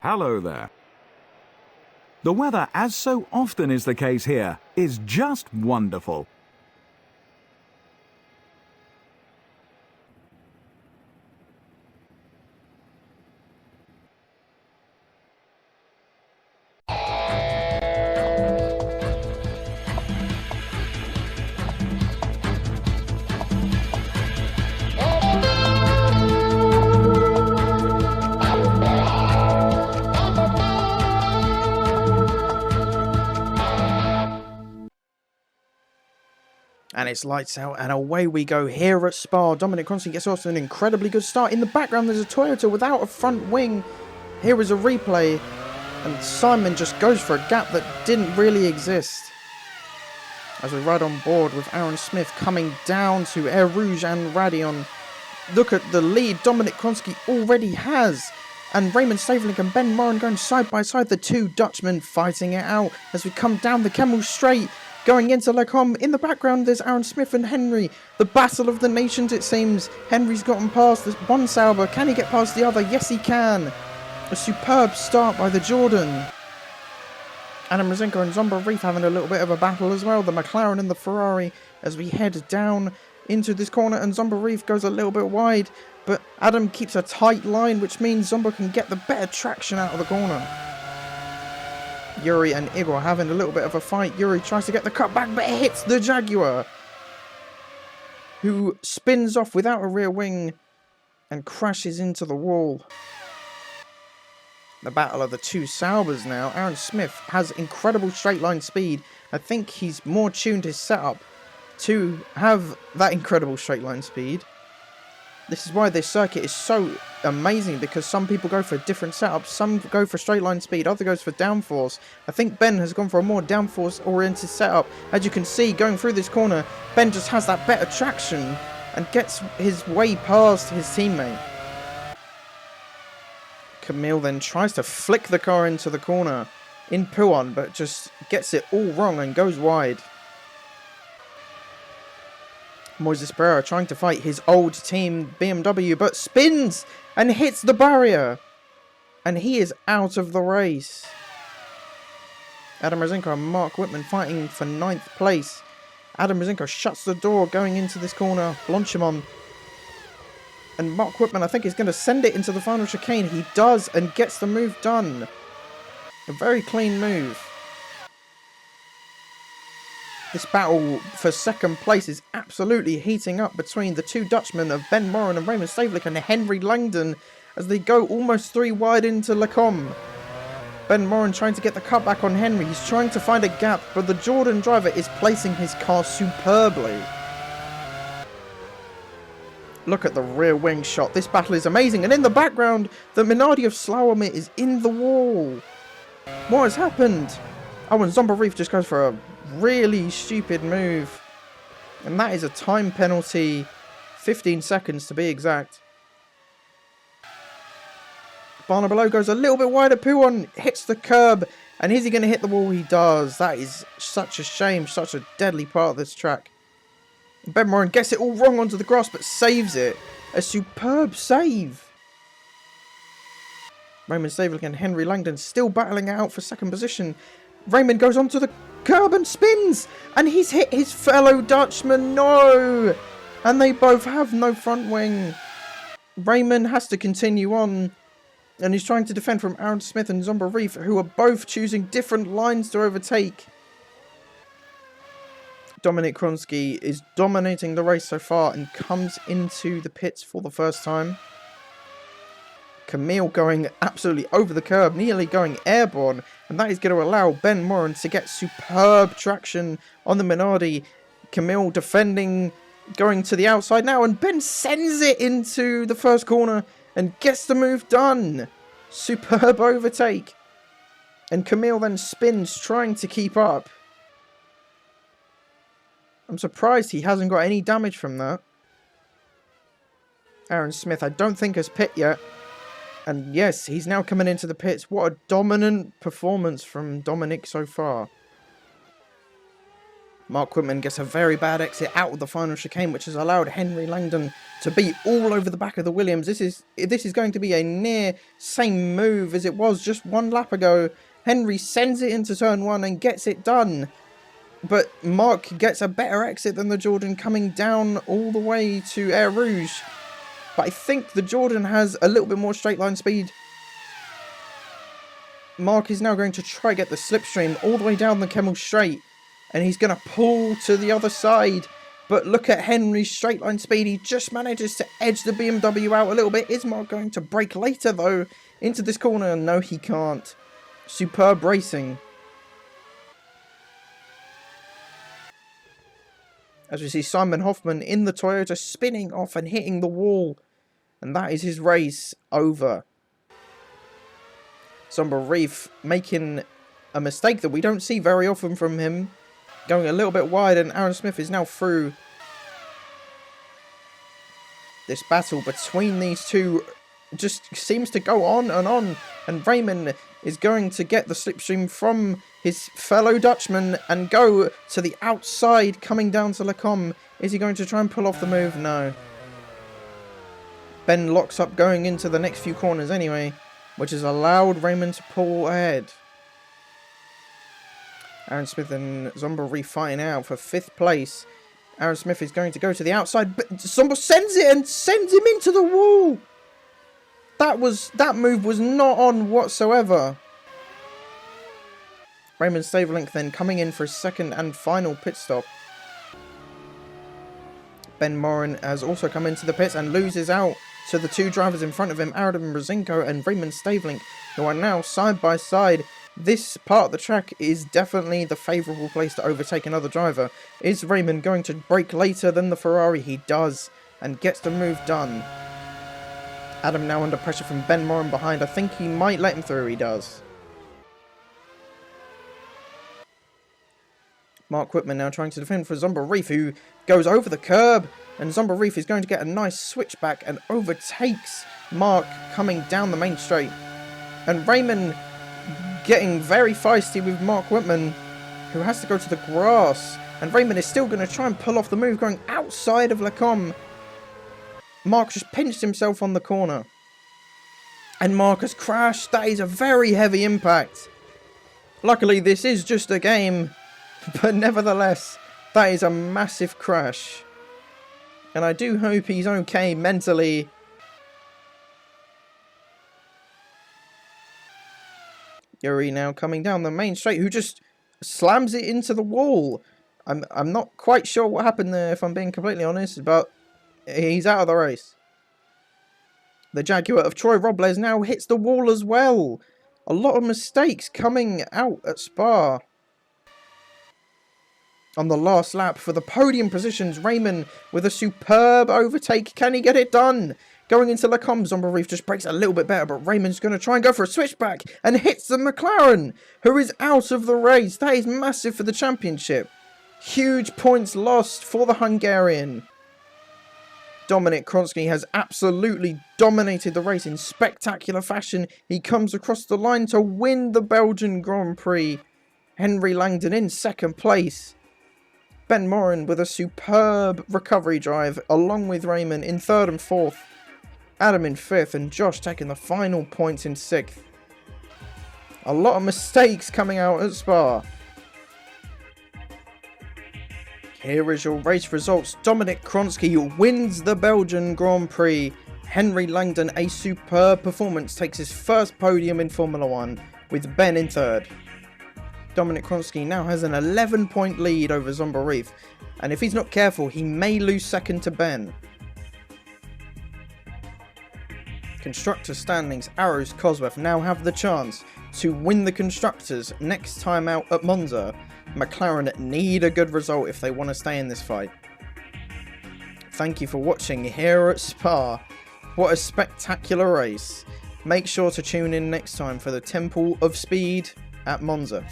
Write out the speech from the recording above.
Hello there. The weather, as so often is the case here, is just wonderful. And it's lights out and away we go here at Spa. Dominic Crosby gets off to an incredibly good start. In the background there's a Toyota without a front wing. Here is a replay and Simon just goes for a gap that didn't really exist. As we ride on board with Aaron Smith coming down to Air Rouge and Radion. Look at the lead Dominic Crosby already has. And Raymond Stavelink and Ben Moran going side by side. The two Dutchmen fighting it out as we come down the Camel Straight. Going into Lecombe, in the background there's Aaron Smith and Henry. The battle of the nations it seems. Henry's gotten past one Sauber. Can he get past the other? Yes he can. A superb start by the Jordan. Adam Rosenko and Zomba Reef having a little bit of a battle as well. The McLaren and the Ferrari as we head down into this corner. And Zomba Reef goes a little bit wide. But Adam keeps a tight line, which means Zomba can get the better traction out of the corner. Yuri and Igor having a little bit of a fight. Yuri tries to get the cut back, but hits the Jaguar, who spins off without a rear wing and crashes into the wall. The battle of the two Saubers now. Aaron Smith has incredible straight line speed. I think he's more tuned his setup to have that incredible straight line speed. This is why this circuit is so amazing, because some people go for different setups. Some go for straight line speed, other goes for downforce. I think Ben has gone for a more downforce oriented setup. As you can see, going through this corner, Ben just has that better traction and gets his way past his teammate. Camille then tries to flick the car into the corner in Puan, but just gets it all wrong and goes wide. Moises Pereira trying to fight his old team BMW, but spins and hits the barrier. And he is out of the race. Adam Rosenko and Mark Whitman fighting for 9th place. Adam Rosenko shuts the door going into this corner. Blanchimont. And Mark Whitman, I think, is going to send it into the final chicane. He does and gets the move done. A very clean move. This battle for second place is absolutely heating up between the two Dutchmen of Ben Moran and Raymond Stavelink and Henry Langdon as they go almost 3 wide into Lecombe. Ben Moran trying to get the cutback on Henry. He's trying to find a gap, but the Jordan driver is placing his car superbly. Look at the rear wing shot. This battle is amazing. And in the background, the Minardi of Slawomir is in the wall. What has happened? Oh, and Zomba Reef just goes for a really stupid move, and that is a time penalty, 15 seconds to be exact. Barnabalo goes a little bit wide at Puan, hits the curb, and is he going to hit the wall? He does. That is such a shame, such a deadly part of this track. Ben Moran gets it all wrong onto the grass, but saves it. A superb save. Raymond Stavelink and Henry Langdon still battling it out for second position. Raymond goes onto the curb and spins, and he's hit his fellow Dutchman. No! And they both have no front wing. Raymond has to continue on, and he's trying to defend from Aaron Smith and Zomba Reef, who are both choosing different lines to overtake. Dominic Kronsky is dominating the race so far and comes into the pits for the first time. Camille going absolutely over the curb, nearly going airborne, and that is going to allow Ben Moran to get superb traction on the Minardi. Camille defending, going to the outside now, and Ben sends it into the first corner and gets the move done. Superb overtake. And Camille then spins, trying to keep up. I'm surprised he hasn't got any damage from that. Aaron Smith, I don't think has pit yet. And yes, he's now coming into the pits. What a dominant performance from Dominic so far. Mark Whitman gets a very bad exit out of the final chicane, which has allowed Henry Langdon to be all over the back of the Williams. This is going to be a near same move as it was just one lap ago. Henry sends it into turn 1 and gets it done. But Mark gets a better exit than the Jordan, coming down all the way to Air Rouge. But I think the Jordan has a little bit more straight line speed. Mark is now going to try get the slipstream all the way down the Kemmel Straight. And he's going to pull to the other side. But look at Henry's straight line speed. He just manages to edge the BMW out a little bit. Is Mark going to brake later, though, into this corner? No, he can't. Superb racing. As we see Simon Hoffman in the Toyota spinning off and hitting the wall. And that is his race over. Zomba Reef making a mistake that we don't see very often from him. Going a little bit wide, and Aaron Smith is now through. This battle between these two just seems to go on. And Raymond is going to get the slipstream from his fellow Dutchman and go to the outside, coming down to Lecombe. Is he going to try and pull off the move? No. Ben locks up going into the next few corners anyway, which has allowed Raymond to pull ahead. Aaron Smith and Zomba Reef fighting out for 5th place. Aaron Smith is going to go to the outside, but Zomba sends it and sends him into the wall. That move was not on whatsoever. Raymond Stavelink then coming in for his second and final pit stop. Ben Morin has also come into the pits and loses out to the two drivers in front of him, Adam Rosinko and Raymond Stavelink, who are now side by side. This part of the track is definitely the favourable place to overtake another driver. Is Raymond going to brake later than the Ferrari? He does, and gets the move done. Adam now under pressure from Ben Morin behind. I think he might let him through. He does. Mark Whitman now trying to defend for Zomba Reef, who goes over the curb. And Zomba Reef is going to get a nice switchback and overtakes Mark coming down the main straight. And Raymond getting very feisty with Mark Whitman, who has to go to the grass. And Raymond is still going to try and pull off the move, going outside of Lecombe. Mark just pinched himself on the corner. And Mark has crashed. That is a very heavy impact. Luckily, this is just a game. But nevertheless, that is a massive crash. And I do hope he's okay mentally. Yuri now coming down the main straight, who just slams it into the wall. I'm not quite sure what happened there, if I'm being completely honest, but he's out of the race. The Jaguar of Troy Robles now hits the wall as well. A lot of mistakes coming out at Spa. On the last lap for the podium positions, Raymond with a superb overtake. Can he get it done? Going into Lecombe, Zomba Reef just breaks a little bit better, but Raymond's going to try and go for a switchback and hits the McLaren, who is out of the race. That is massive for the championship. Huge points lost for the Hungarian. Dominic Kronsky has absolutely dominated the race in spectacular fashion. He comes across the line to win the Belgian Grand Prix. Henry Langdon in second place. Ben Morin with a superb recovery drive, along with Raymond in third and fourth. Adam in fifth, and Josh taking the final points in sixth. A lot of mistakes coming out at Spa. Here is your race results. Dominic Kronsky wins the Belgian Grand Prix. Henry Langdon, a superb performance, takes his first podium in Formula 1, with Ben in third. Dominic Kronsky now has an 11-point lead over Zomba Reef, and if he's not careful, he may lose second to Ben. Constructor standings, Arrows Cosworth now have the chance to win the Constructors next time out at Monza. McLaren need a good result if they want to stay in this fight. Thank you for watching here at Spa. What a spectacular race. Make sure to tune in next time for the Temple of Speed at Monza.